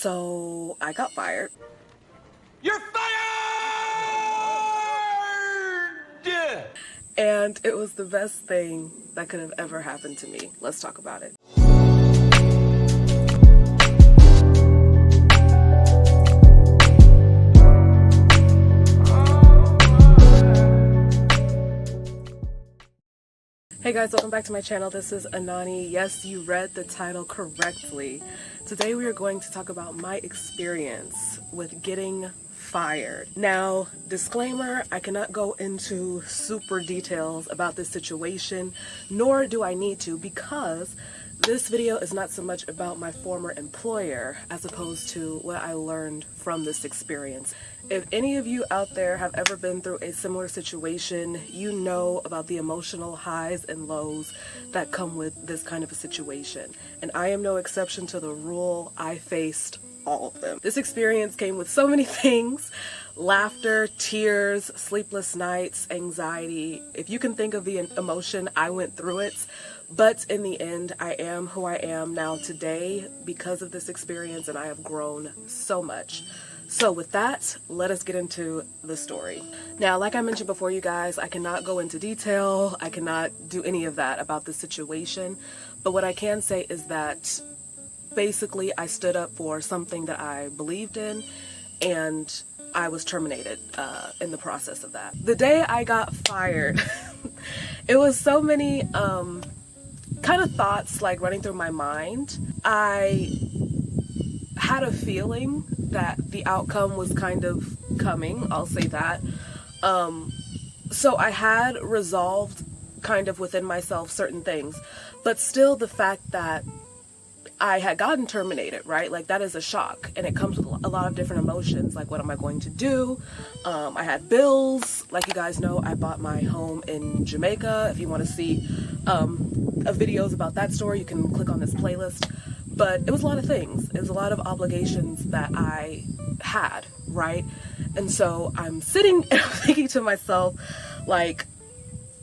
So I got fired. You're fired! And it was the best thing that could have ever happened to me. Let's talk about it. Hey guys, welcome back to my channel. This is Anani. Yes, you read the title correctly. Today we are going to talk about my experience with getting fired. Now, disclaimer, I cannot go into super details about this situation, nor do I need to, because this video is not so much about my former employer as opposed to what I learned from this experience. If any of you out there have ever been through a similar situation, you know about the emotional highs and lows that come with this kind of a situation. And I am no exception to the rule. I faced all of them. This experience came with so many things: laughter, tears, sleepless nights, anxiety. If you can think of the emotion, I went through it. But in the end, I am who I am now today because of this experience, and I have grown so much. So with that, let us get into the story. Now, like I mentioned before, you guys, I cannot go into detail. I cannot do any of that about this situation. But what I can say is that basically I stood up for something that I believed in, and I was terminated in the process of that. The day I got fired, it was so many kind of thoughts like running through my mind. I had a feeling that the outcome was kind of coming, I'll say that. So I had resolved kind of within myself certain things, but still the fact that I had gotten terminated, right? Like, that is a shock, and it comes with a lot of different emotions. Like, what am I going to do? I had bills. Like you guys know, I bought my home in Jamaica. If you want to see videos about that story, you can click on this playlist. But it was a lot of things. It was a lot of obligations that I had, right? And so I'm sitting and I'm thinking to myself, like,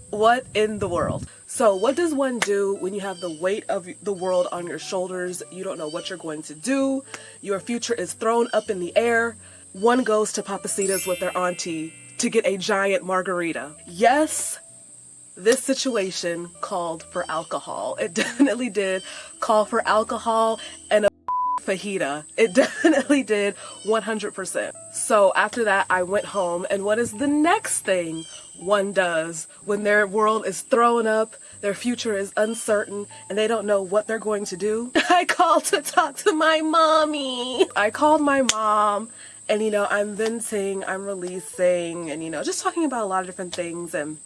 what in the world? So what does one do when you have the weight of the world on your shoulders? You don't know what you're going to do. Your future is thrown up in the air. One goes to Papacitas with their auntie to get a giant margarita. Yes, this situation called for alcohol. It definitely did call for alcohol and a fajita. It definitely did, 100%. So after that, I went home, and what is the next thing one does when their world is thrown up, their future is uncertain, and they don't know what they're going to do? I called to talk to my mommy. I called my mom, and I'm venting, I'm releasing, and just talking about a lot of different things. And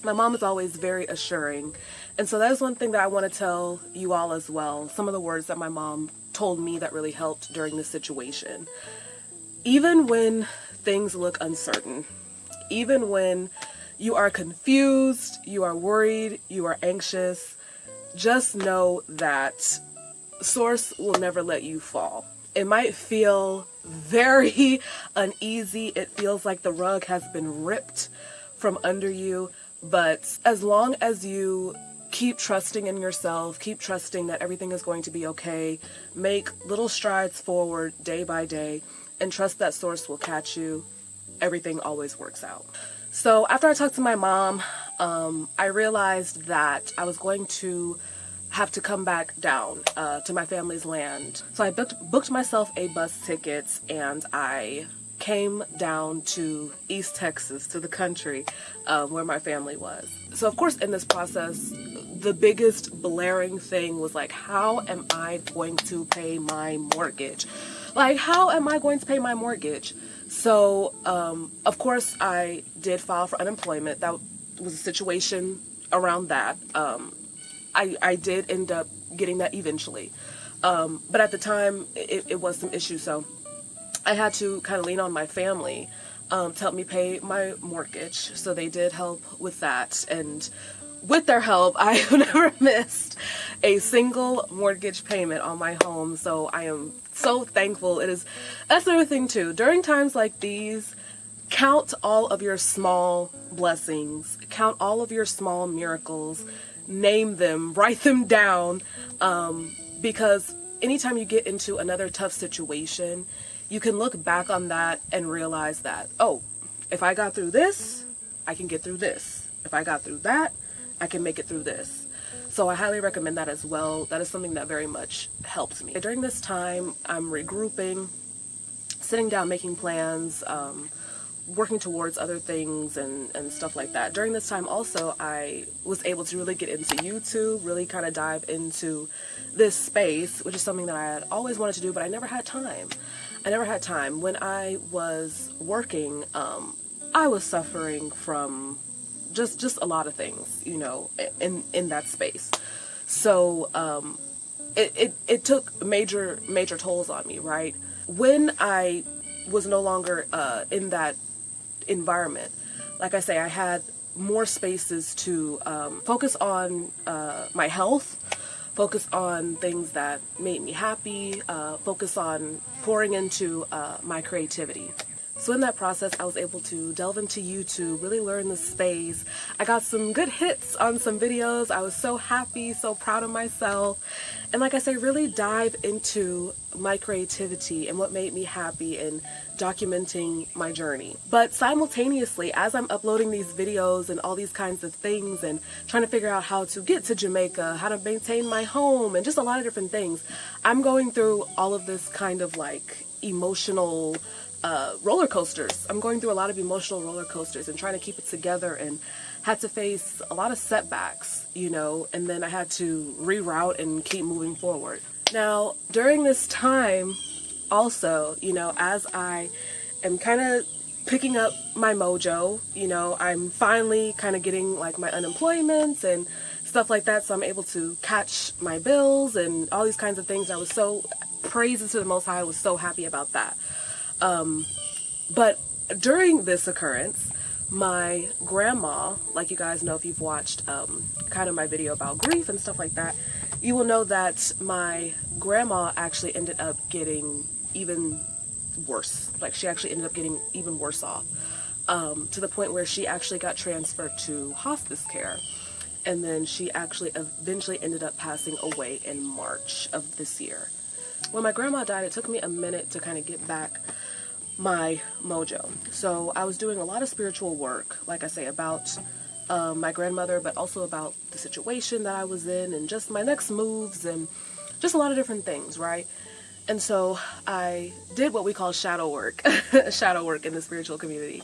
my mom is always very assuring. And so that is one thing that I want to tell you all as well. Some of the words that my mom told me that really helped during this situation. Even when things look uncertain, even when you are confused, you are worried, you are anxious, just know that Source will never let you fall. It might feel very uneasy. It feels like the rug has been ripped from under you. But as long as you keep trusting in yourself, keep trusting that everything is going to be okay, make little strides forward day by day, and trust that Source will catch you, everything always works out. So after I talked to my mom, I realized that I was going to have to come back down to my family's land. So I booked myself a bus ticket, and I came down to East Texas, to the country where my family was. So of course in this process, the biggest blaring thing was like, how am I going to pay my mortgage? Like, how am I going to pay my mortgage? So of course I did file for unemployment. That was a situation around that. I did end up getting that eventually. But at the time it was some issues, so I had to kind of lean on my family to help me pay my mortgage. So they did help with that, and with their help, I have never missed a single mortgage payment on my home. So I am so thankful. That's another thing too. During times like these, count all of your small blessings, count all of your small miracles, name them, write them down, because anytime you get into another tough situation, you can look back on that and realize that, oh, if I got through this, I can get through this. If I got through that, I can make it through this. So I highly recommend that as well. That is something that very much helps me. During this time, I'm regrouping, sitting down, making plans, working towards other things and stuff like that. During this time also, I was able to really get into YouTube, really kind of dive into this space, which is something that I had always wanted to do, but I never had time. When I was working, I was suffering from just a lot of things, you know, in that space. So it took major tolls on me, right? When I was no longer in that environment, like I say, I had more spaces to focus on my health, focus on things that made me happy, focus on pouring into my creativity. So in that process, I was able to delve into YouTube, really learn the space. I got some good hits on some videos. I was so happy, so proud of myself. And like I say, really dive into my creativity and what made me happy and documenting my journey. But simultaneously, as I'm uploading these videos and all these kinds of things and trying to figure out how to get to Jamaica, how to maintain my home, and just a lot of different things, I'm going through all of this kind of like emotional roller coasters. I'm going through a lot of emotional roller coasters and trying to keep it together, and had to face a lot of setbacks, you know, and then I had to reroute and keep moving forward. Now, during this time also, you know, as I am kind of picking up my mojo, you know, I'm finally kind of getting like my unemployment and stuff like that, so I'm able to catch my bills and all these kinds of things. I was so, praises to the Most High, I was so happy about that. But during this occurrence, my grandma, like you guys know if you've watched kind of my video about grief and stuff like that, you will know that my grandma actually ended up getting even worse. Like she actually ended up getting even worse off, to the point where she actually got transferred to hospice care. And then she actually eventually ended up passing away in March of this year. When my grandma died, it took me a minute to kind of get back my mojo. So I was doing a lot of spiritual work, like I say, about my grandmother, but also about the situation that I was in and just my next moves and just a lot of different things, right? And so I did what we call shadow work, shadow work in the spiritual community,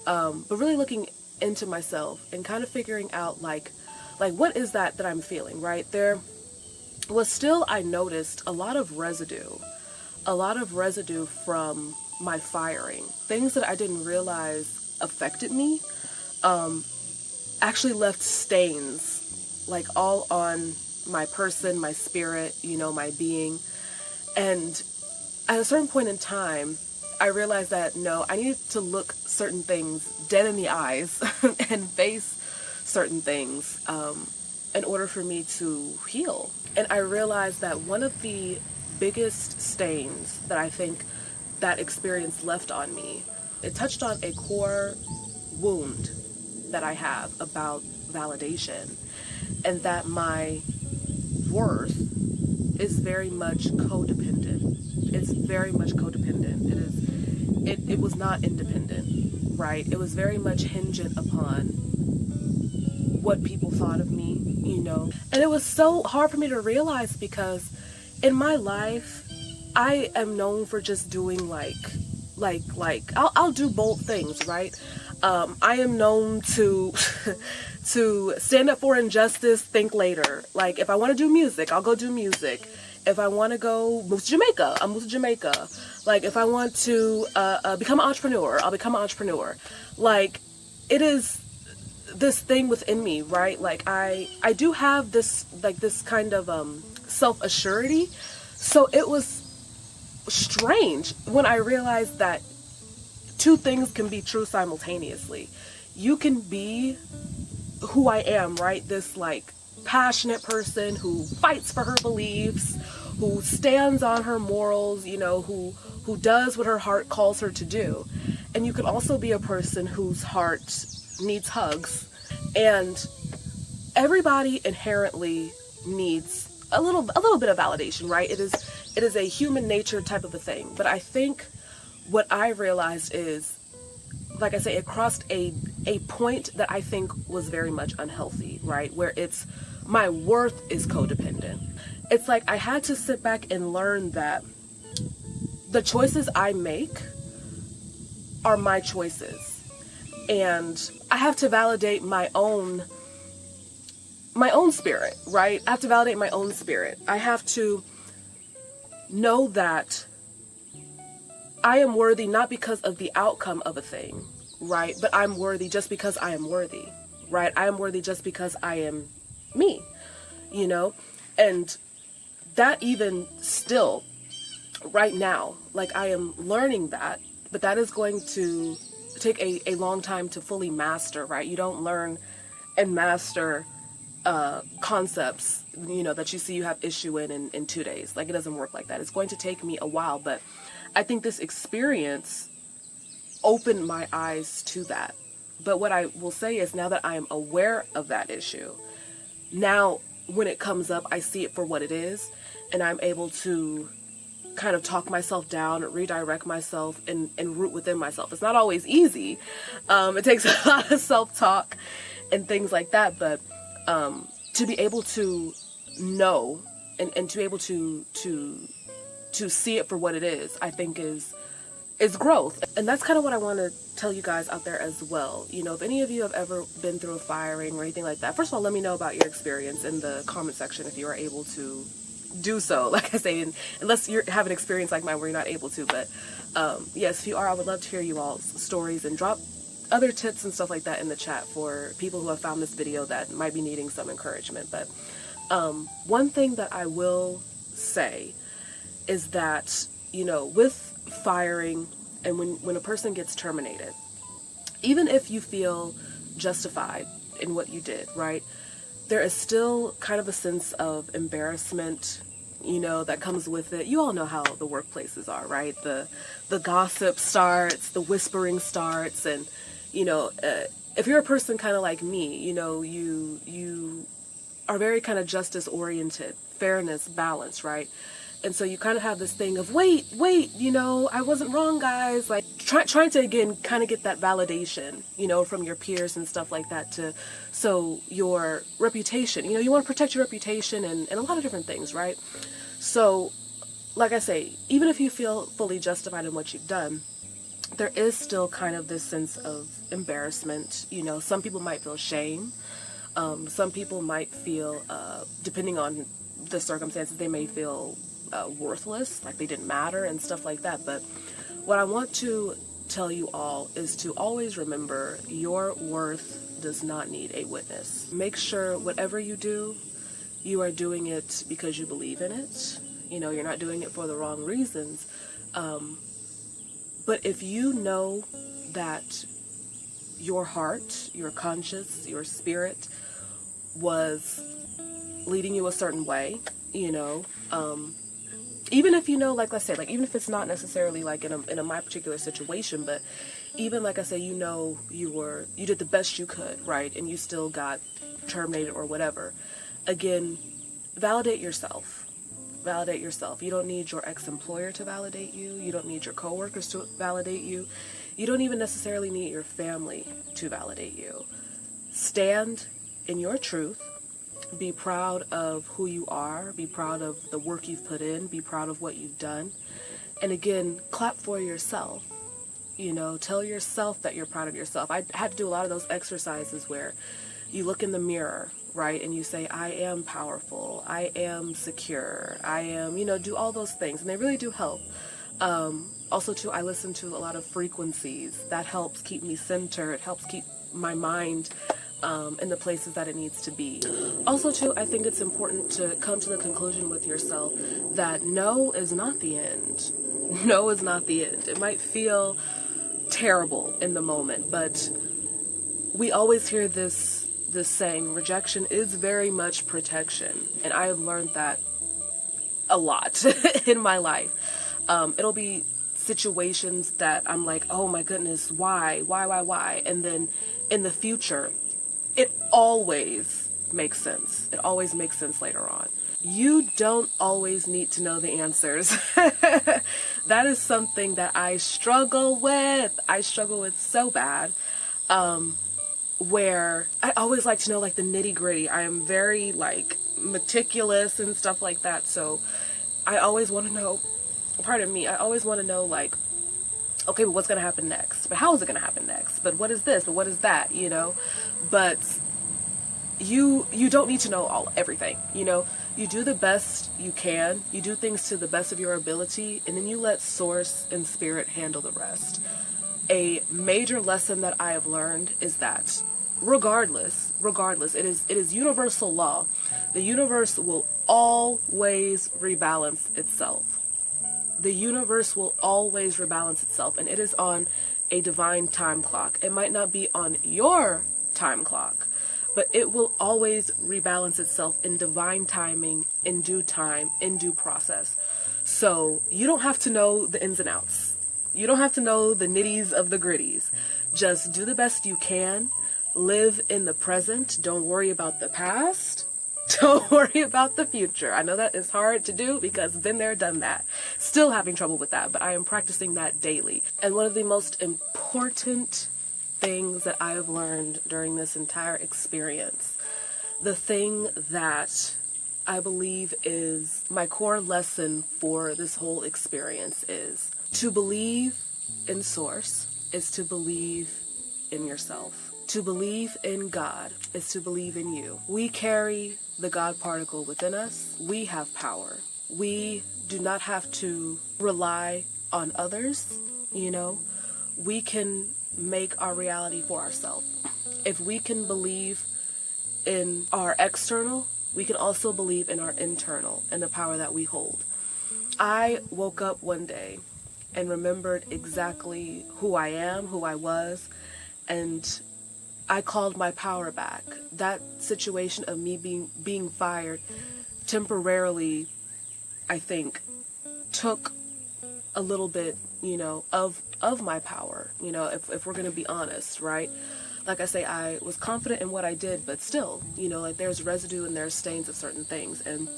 but really looking into myself and kind of figuring out like what is that I'm feeling, right? There was still, I noticed a lot of residue from my firing. Things that I didn't realize affected me, actually left stains like all on my person, my spirit, you know, my being. And at a certain point in time, I realized that no, I needed to look certain things dead in the eyes and face certain things in order for me to heal. And I realized that one of the biggest stains that I think that experience left on me, it touched on a core wound that I have about validation, and that my worth is very much codependent. It's very much codependent. It was not independent, right? It was very much hingent upon what people thought of me, you know. And it was so hard for me to realize, because in my life, I am known for just doing I'll do bold things, right? I am known to to stand up for injustice, think later. Like if I want to do music, I'll go do music. If I want to go move to Jamaica, I'll move to Jamaica. Like if I want to become an entrepreneur, I'll become an entrepreneur. Like it is this thing within me, right? Like I do have this kind of self-assurity. So it was strange when I realized that two things can be true simultaneously. You can be who I am, right? This like passionate person who fights for her beliefs, who stands on her morals, you know, who does what her heart calls her to do. And you can also be a person whose heart needs hugs. And everybody inherently needs a little bit of validation, right? It is it is a human nature type of a thing. But I think what I realized is, like I say, it crossed a point that I think was very much unhealthy, right? Where it's, my worth is codependent. It's like I had to sit back and learn that the choices I make are my choices. And I have to validate my own spirit, right? I have to validate my own spirit. I have to know that I am worthy not because of the outcome of a thing, right? But I'm worthy just because I am worthy, right? I am worthy just because I am me, you know? And that even still, right now, like I am learning that, but that is going to take a long time to fully master, right? You don't learn and master concepts, you know, that you see you have issue in 2 days. Like, it doesn't work like that. It's going to take me a while, but I think this experience opened my eyes to that. But what I will say is, now that I am aware of that issue, now when it comes up, I see it for what it is, and I'm able to kind of talk myself down, redirect myself, and root within myself. It's not always easy. It takes a lot of self-talk and things like that, but to be able to know and to be able to see it for what it is, I think is growth. And that's kind of what I want to tell you guys out there as well. You know, if any of you have ever been through a firing or anything like that, first of all, let me know about your experience in the comment section if you are able to do so. Like I say, unless you have an experience like mine where you're not able to, but yes, if you are, I would love to hear you all's stories, and drop other tips and stuff like that in the chat for people who have found this video that might be needing some encouragement. But one thing that I will say is that, you know, with firing and when a person gets terminated, even if you feel justified in what you did, right, there is still kind of a sense of embarrassment, you know, that comes with it. You all know how the workplaces are, right? The gossip starts, the whispering starts, and, you know, if you're a person kind of like me, you know, you are very kind of justice oriented, fairness, balance, right? And so you kind of have this thing of, wait, you know, I wasn't wrong, guys. Like trying to, again, kind of get that validation, you know, from your peers and stuff like that, so your reputation, you know, you want to protect your reputation and a lot of different things, right? So, like I say, even if you feel fully justified in what you've done, there is still kind of this sense of embarrassment. You know, some people might feel shame. Some people might feel, depending on the circumstances, they may feel worthless, like they didn't matter and stuff like that. But what I want to tell you all is to always remember, your worth does not need a witness. Make sure whatever you do, you are doing it because you believe in it. You know, you're not doing it for the wrong reasons. But if you know that your heart, your conscience, your spirit was leading you a certain way, you know, even if you know, like, let's say, like, even if it's not necessarily like in a my particular situation, but even, like I say, you know, you did the best you could, right? And you still got terminated or whatever. Again, validate yourself. Validate yourself. You don't need your ex-employer to validate you. You don't need your coworkers to validate you. You don't even necessarily need your family to validate you. Stand in your truth. Be proud of who you are. Be proud of the work you've put in. Be proud of what you've done. And again, clap for yourself. You know, tell yourself that you're proud of yourself. I had to do a lot of those exercises where you look in the mirror, right, and you say, I am powerful, I am secure, I am, you know, do all those things, and they really do help. Also, too, I listen to a lot of frequencies. That helps keep me centered, helps keep my mind in the places that it needs to be. Also, too, I think it's important to come to the conclusion with yourself that no is not the end. No is not the end. It might feel terrible in the moment, but we always hear this saying, rejection is very much protection. And I have learned that a lot in my life. It'll be situations that I'm like, oh my goodness, why? And then in the future, it always makes sense. It always makes sense later on. You don't always need to know the answers. That is something that I struggle with. I struggle with so bad. Where I always like to know like the nitty gritty. I am very like meticulous and stuff like that. So I always want to know, pardon me, I always want to know like, okay, but what's going to happen next? But how is it going to happen next? But what is this? But what is that? You know, but you don't need to know everything, you know. You do the best you can, you do things to the best of your ability, and then you let source and spirit handle the rest. A major lesson that I have learned is that regardless, it is universal law. The universe will always rebalance itself. The universe will always rebalance itself, and it is on a divine time clock. It might not be on your time clock, but it will always rebalance itself in divine timing, in due time, in due process. So you don't have to know the ins and outs. You don't have to know the nitties of the gritties. Just do the best you can. Live in the present. Don't worry about the past. Don't worry about the future. I know that is hard to do because I've been there, done that. Still having trouble with that, but I am practicing that daily. And one of the most important things that I have learned during this entire experience, the thing that I believe is my core lesson for this whole experience, is to believe in source is to believe in yourself. To believe in God is to believe in you. We carry the God particle within us. We have power. We do not have to rely on others, you know. We can make our reality for ourselves. If we can believe in our external, we can also believe in our internal and the power that we hold. I woke up one day and remembered exactly who I am, who I was, and I called my power back. That situation of me being fired temporarily, I think, took a little bit, you know, of my power, you know, if we're going to be honest, right? Like I say, I was confident in what I did, but still, you know, like there's residue and there's stains of certain things. And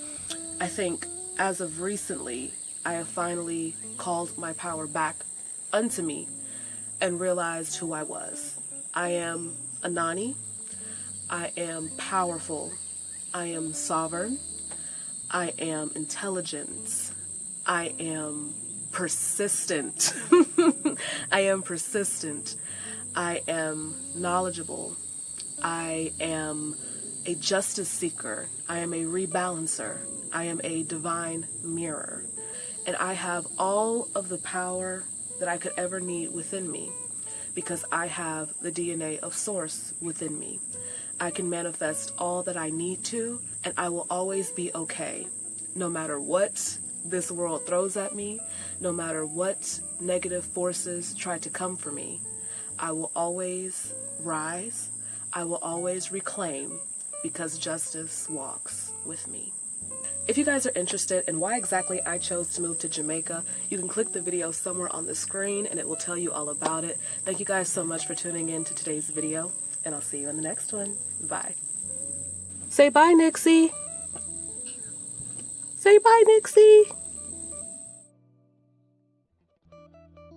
I think as of recently, I have finally called my power back unto me and realized who I was. I am Anani. I am powerful. I am sovereign. I am intelligent. I am persistent. I am persistent. I am knowledgeable. I am a justice seeker. I am a rebalancer. I am a divine mirror. And I have all of the power that I could ever need within me because I have the DNA of source within me. I can manifest all that I need to, and I will always be okay, no matter what this world throws at me, no matter what negative forces try to come for me. I will always rise. I will always reclaim because justice walks with me. If you guys are interested in why exactly I chose to move to Jamaica, you can click the video somewhere on the screen and it will tell you all about it. Thank you guys so much for tuning in to today's video, and I'll see you in the next one. Bye. Say bye, Nixie. Say bye, Nixie.